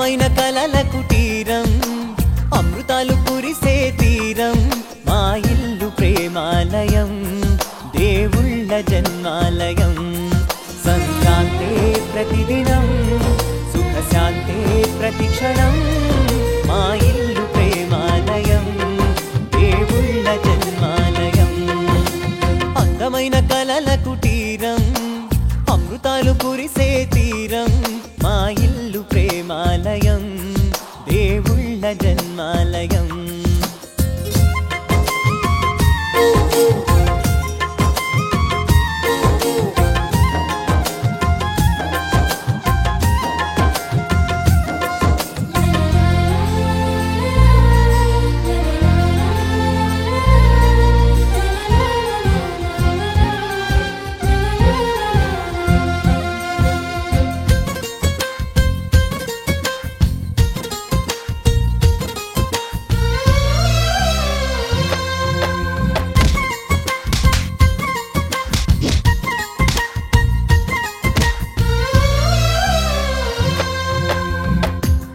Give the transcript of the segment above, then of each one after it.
అందమైన కలల కుటీరం అమృతాలు కురిసే తీరం మా ఇల్లు ప్రేమాలయం దేవుళ్ళ జన్మాలయం సంక్రాంతే ప్రతిదినం సుఖశాంతే ప్రతిక్షణం మా ఇల్లు ప్రేమాలయం దేవుళ్ళ జన్మాలయం అందమైన కలల కుటీరం అమృతాలు కురిసే తీరం మా ఇల్లు ప్రేమాలయం దేవుళ్ళ జన్మాలయం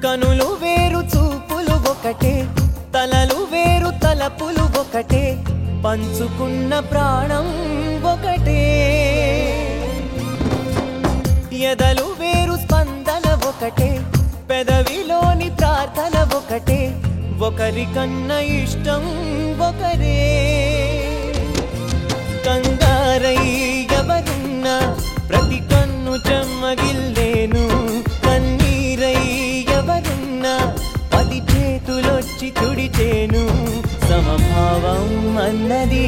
కనులు వేరు చూపులు ఒకటే తలలు వేరు తలపులు ఒకటే పంచుకున్న ప్రాణం ఒకటే ఎదలు వేరు స్పందన ఒకటే పెదవిలోని ప్రార్థన ఒకటే ఒకరికన్నా ఇష్టం ఒకరే కంగారై ఎవరున్నా ప్రతి కన్ను చెమ్మగిల్లేను కన్నీరై ఎవరున్నా పది చేతులొచ్చి తుడిచేను సమభావం అన్నది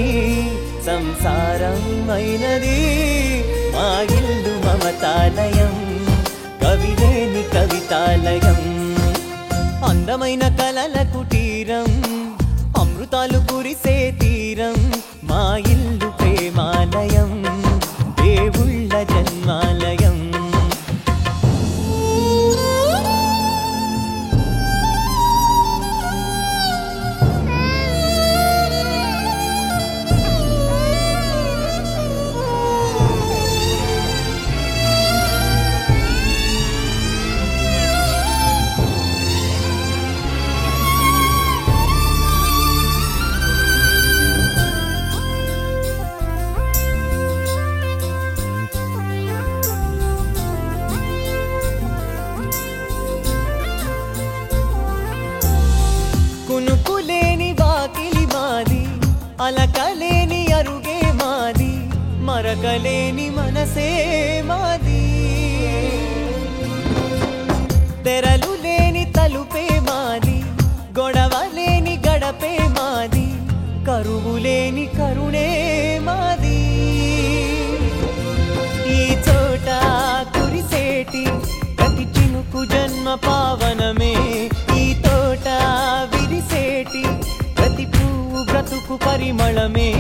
సంసారం అయినది మా ఇల్లు మమతాలయం కవిలేని కవితాలయం అందమైన కలల కుటీరం అమృతాలు కురిసే తీరం మా ఇల్లు ప్రేమాలయం దేవుళ్ళ జన్మాలయం కునుకులేని వాకిలి మాది అలకలేని అరుగే మాది మరకలేని మనసే మాది తెరలు లేని తలుపే మాది గొడవ లేని గడపే మాది కరువు లేని కరుణే మాది ఈ చోట కురిసేటి ప్రతి చినుకు జన్మ పావనమే ఈ తోట విరిసేటి ప్రతి పువ్వు బ్రతుకు పరిమళమే